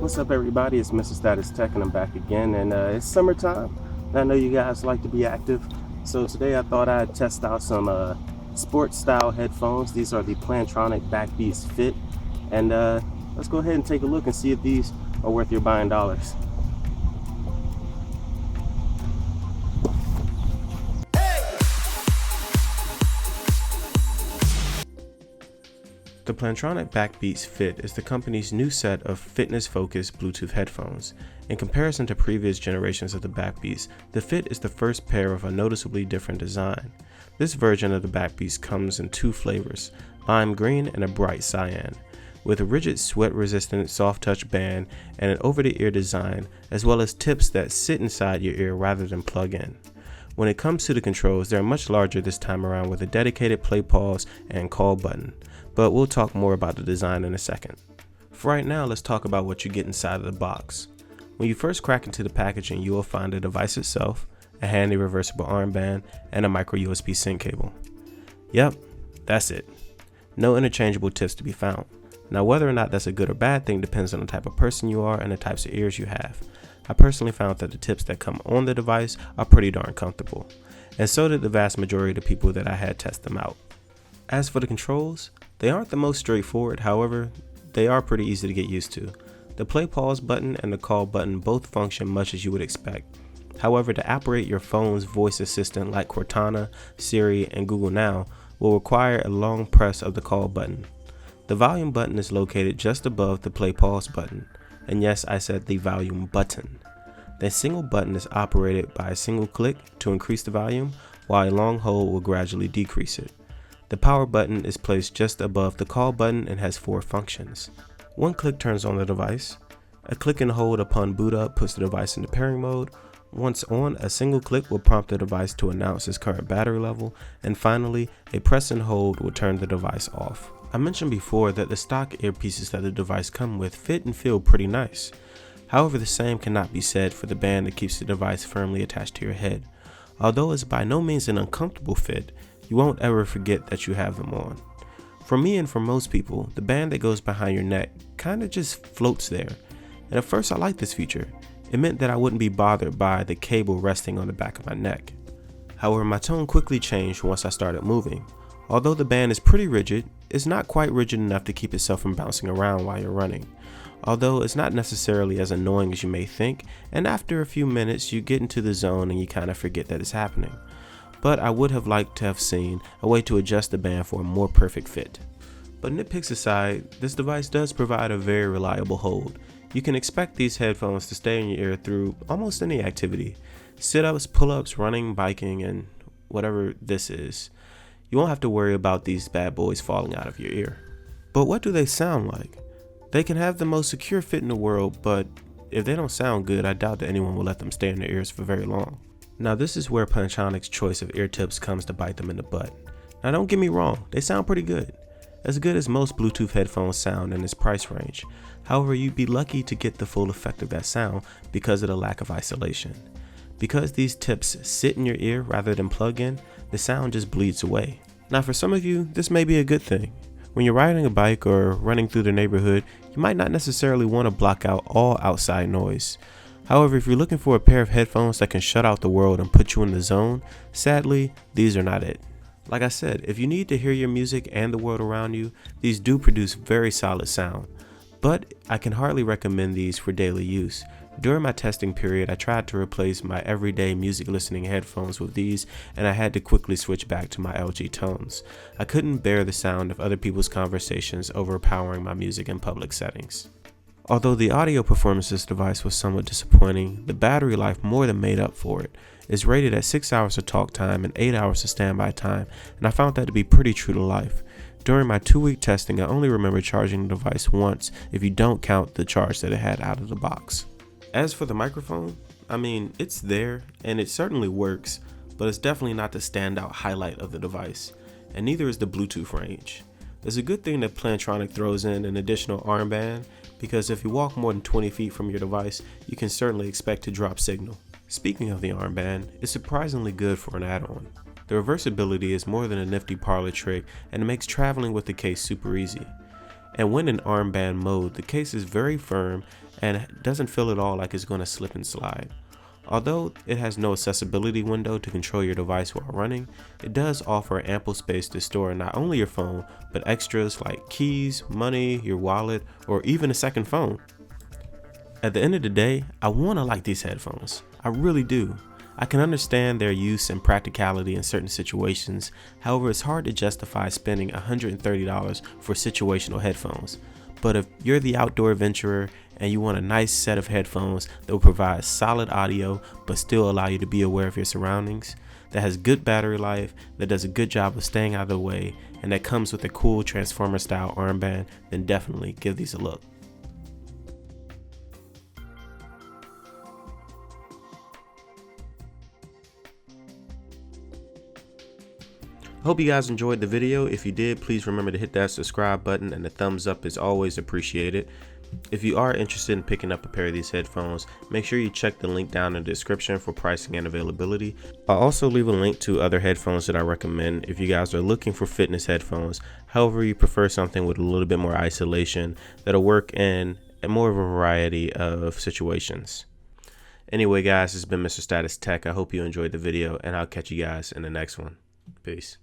What's up, everybody? It's Mr. Status Tech, and I'm back again. And it's summertime, and I know you guys like to be active. So today I thought I'd test out some sports style headphones. These are the Plantronic Backbeats Fit, and let's go ahead and take a look and see if these are worth your buying dollars. The Plantronic Backbeats Fit is the company's new set of fitness-focused Bluetooth headphones. In comparison to previous generations of the Backbeats, the Fit is the first pair of a noticeably different design. This version of the Backbeats comes in two flavors, lime green and a bright cyan, with a rigid sweat-resistant soft-touch band and an over-the-ear design, as well as tips that sit inside your ear rather than plug in. When it comes to the controls, they're much larger this time around with a dedicated play, pause, and call button, but we'll talk more about the design in a second. For right now, let's talk about what you get inside of the box. When you first crack into the packaging, you will find the device itself, a handy reversible armband, and a micro USB sync cable. Yep, that's it. No interchangeable tips to be found. Now, whether or not that's a good or bad thing depends on the type of person you are and the types of ears you have. I personally found that the tips that come on the device are pretty darn comfortable, and so did the vast majority of the people that I had test them out. As for the controls, they aren't the most straightforward, however, they are pretty easy to get used to. The play pause button and the call button both function much as you would expect. However, to operate your phone's voice assistant like Cortana, Siri, and Google Now will require a long press of the call button. The volume button is located just above the play pause button. And yes, I said the volume button. The single button is operated by a single click to increase the volume, while a long hold will gradually decrease it. The power button is placed just above the call button and has four functions. One click turns on the device. A click and hold upon boot up puts the device into pairing mode. Once on, a single click will prompt the device to announce its current battery level. And finally, a press and hold will turn the device off. I mentioned before that the stock earpieces that the device come with fit and feel pretty nice. However, the same cannot be said for the band that keeps the device firmly attached to your head. Although it's by no means an uncomfortable fit, you won't ever forget that you have them on. For me and for most people, the band that goes behind your neck kinda just floats there. And at first I liked this feature. It meant that I wouldn't be bothered by the cable resting on the back of my neck. However, my tone quickly changed once I started moving. Although the band is pretty rigid, it's not quite rigid enough to keep itself from bouncing around while you're running. Although it's not necessarily as annoying as you may think, and after a few minutes you get into the zone and you kind of forget that it's happening. But I would have liked to have seen a way to adjust the band for a more perfect fit. But nitpicks aside, this device does provide a very reliable hold. You can expect these headphones to stay in your ear through almost any activity. Sit-ups, pull-ups, running, biking, and whatever this is. You won't have to worry about these bad boys falling out of your ear. But what do they sound like? They can have the most secure fit in the world, but if they don't sound good, I doubt that anyone will let them stay in their ears for very long. Now this is where Plantronic's choice of ear tips comes to bite them in the butt. Now don't get me wrong, they sound pretty good as most Bluetooth headphones sound in this price range. However, you'd be lucky to get the full effect of that sound because of the lack of isolation. Because these tips sit in your ear rather than plug in, the sound just bleeds away. Now for some of you, this may be a good thing. When you're riding a bike or running through the neighborhood, you might not necessarily want to block out all outside noise. However, if you're looking for a pair of headphones that can shut out the world and put you in the zone, sadly, these are not it. Like I said, if you need to hear your music and the world around you, these do produce very solid sound. But I can hardly recommend these for daily use. During my testing period, I tried to replace my everyday music listening headphones with these, and I had to quickly switch back to my LG Tones. I couldn't bear the sound of other people's conversations overpowering my music in public settings. Although the audio performance of this device was somewhat disappointing, the battery life more than made up for it. It's rated at 6 hours of talk time and 8 hours of standby time, and I found that to be pretty true to life. During my 2-week testing, I only remember charging the device once if you don't count the charge that it had out of the box. As for the microphone, I mean, it's there and it certainly works, but it's definitely not the standout highlight of the device, and neither is the Bluetooth range. It's a good thing that Plantronic throws in an additional armband, because if you walk more than 20 feet from your device, you can certainly expect to drop signal. Speaking of the armband, it's surprisingly good for an add-on. The reversibility is more than a nifty parlor trick, and it makes traveling with the case super easy. And when in armband mode, the case is very firm and doesn't feel at all like it's going to slip and slide. Although it has no accessibility window to control your device while running, it does offer ample space to store not only your phone, but extras like keys, money, your wallet, or even a second phone. At the end of the day, I want to like these headphones. I really do. I can understand their use and practicality in certain situations. However, it's hard to justify spending $130 for situational headphones. But if you're the outdoor adventurer and you want a nice set of headphones that will provide solid audio but still allow you to be aware of your surroundings, that has good battery life, that does a good job of staying out of the way, and that comes with a cool Transformer style armband, then definitely give these a look. Hope you guys enjoyed the video. If you did, please remember to hit that subscribe button, and the thumbs up is always appreciated. If you are interested in picking up a pair of these headphones, make sure you check the link down in the description for pricing and availability. I'll also leave a link to other headphones that I recommend if you guys are looking for fitness headphones. However, you prefer something with a little bit more isolation that'll work in more of a variety of situations. Anyway guys, this has been Mr. Status Tech. I hope you enjoyed the video, and I'll catch you guys in the next one. Peace.